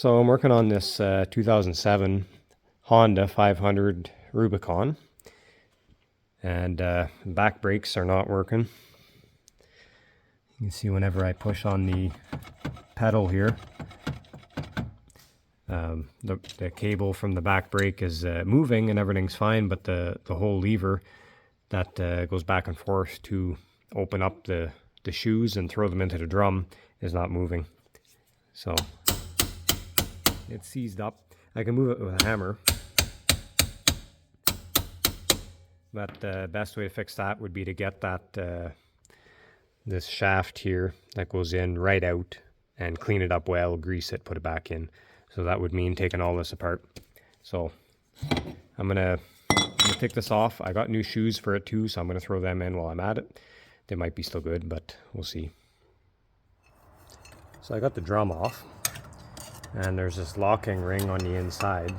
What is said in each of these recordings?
So I'm working on this 2007 Honda 500 Rubicon, and back brakes are not working. You can see whenever I push on the pedal here, the cable from the back brake is moving and everything's fine, but the whole lever that goes back and forth to open up the shoes and throw them into the drum is not moving. So it's seized up. I can move it with a hammer, but the best way to fix that would be to get that this shaft here that goes in right out and clean it up well, grease it, put it back in. So that would mean taking all this apart. So I'm gonna take this off. I got new shoes for it too, so I'm gonna throw them in while I'm at it. They might be still good, but we'll see. So I got the drum off, and there's this locking ring on the inside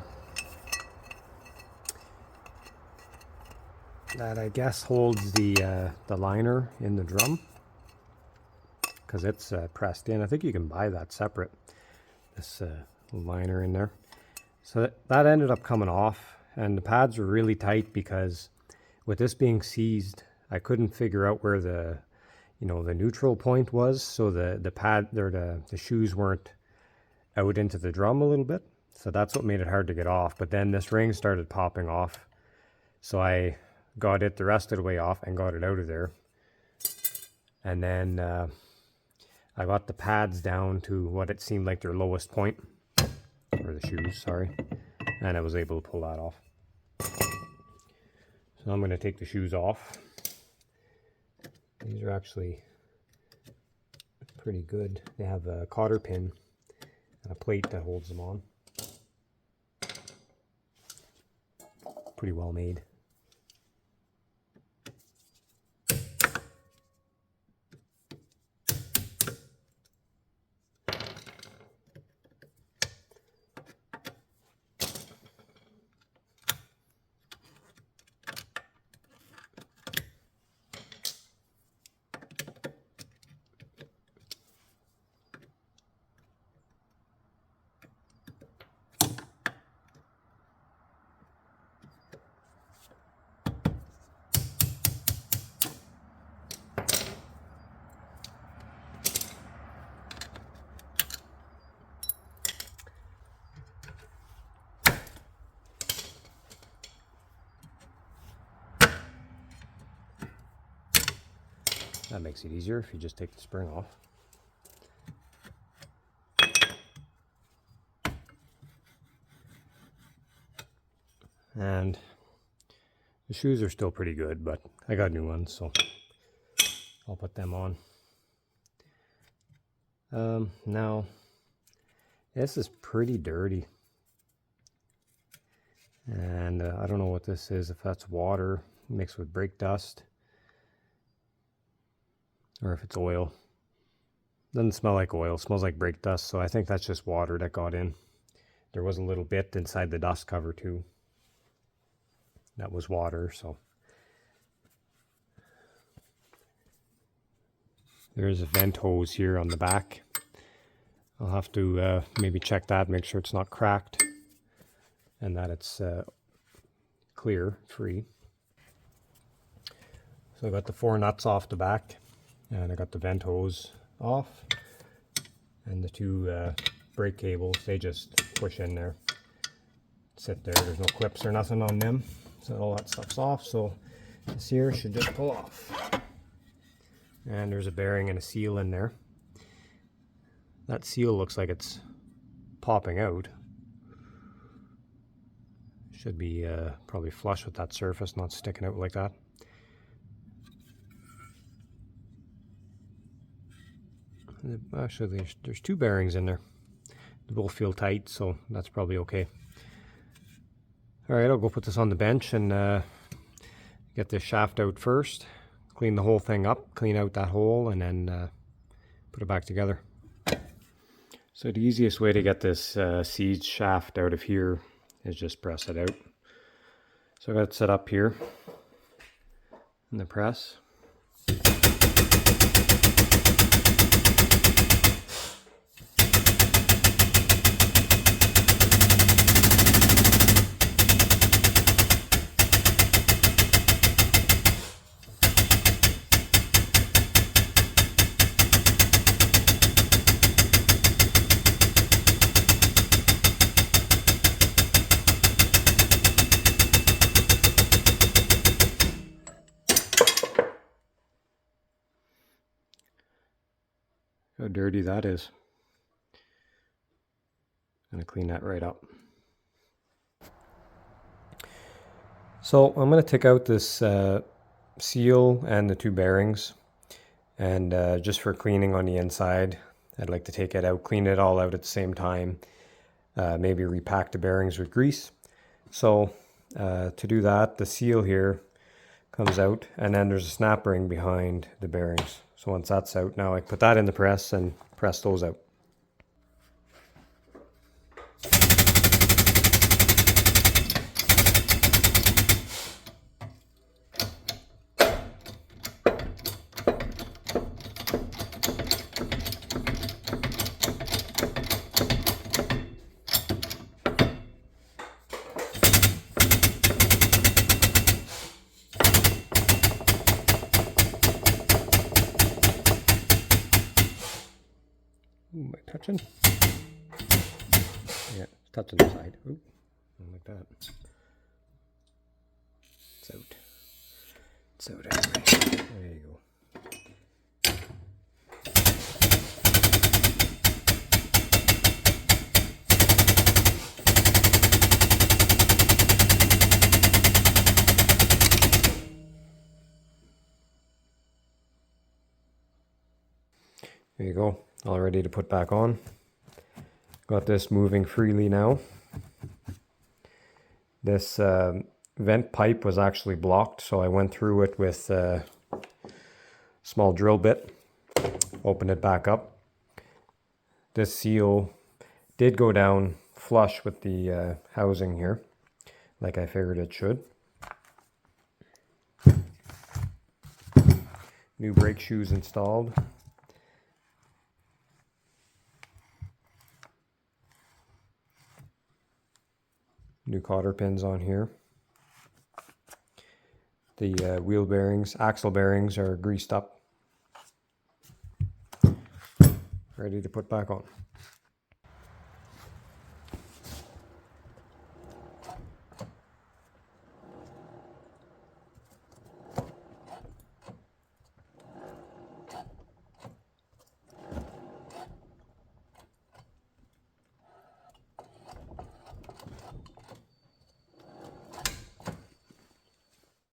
that I guess holds the liner in the drum, because it's pressed in. I think you can buy that separate, this liner in there. So that ended up coming off, and the pads were really tight because with this being seized, I couldn't figure out where the neutral point was. So the pad there, the shoes weren't out into the drum a little bit. So that's what made it hard to get off. But then this ring started popping off, so I got it the rest of the way off and got it out of there. And then I got the pads down to what it seemed like their lowest point, or the shoes, sorry, and I was able to pull that off. So I'm going to take the shoes off. These are actually pretty good. They have a cotter pin and a plate that holds them on. Pretty well made. That makes it easier if you just take the spring off. And the shoes are still pretty good, but I got new ones, so I'll put them on. Now, this is pretty dirty. And I don't know what this is, if that's water mixed with brake dust, or if it's oil. Doesn't smell like oil, smells like brake dust, so I think that's just water that got in. There was a little bit inside the dust cover too. That was water, so. There's a vent hose here on the back. I'll have to maybe check that, make sure it's not cracked and that it's clear, free. So I got the 4 nuts off the back, and I got the vent hose off, and the 2 brake cables, they just push in there, sit there. There's no clips or nothing on them, so all that stuff's off. So this here should just pull off, and there's a bearing and a seal in there. That seal looks like it's popping out. Should be probably flush with that surface, not sticking out like that. Actually, there's 2 bearings in there. They both feel tight, so that's probably okay. Alright, I'll go put this on the bench and get this shaft out first. Clean the whole thing up, clean out that hole, and then put it back together. So the easiest way to get this seized shaft out of here is just press it out. So I got it set up here in the press. dirty that is. I'm going to clean that right up. So I'm going to take out this seal and the two bearings, and just for cleaning on the inside, I'd like to take it out, clean it all out at the same time, maybe repack the bearings with grease. So to do that, the seal here comes out, and then there's a snap ring behind the bearings. So once that's out, now I put that in the press and press those out. Ooh, am I touching? Yeah, it's touching the side. Ooh, like that. It's out. It's out anyway. There you go. There you go, all ready to put back on. Got this moving freely now. This vent pipe was actually blocked, so I went through it with a small drill bit, opened it back up. This seal did go down flush with the housing here, like I figured it should. New brake shoes installed. New cotter pins on here. The wheel bearings, axle bearings are greased up. Ready to put back on.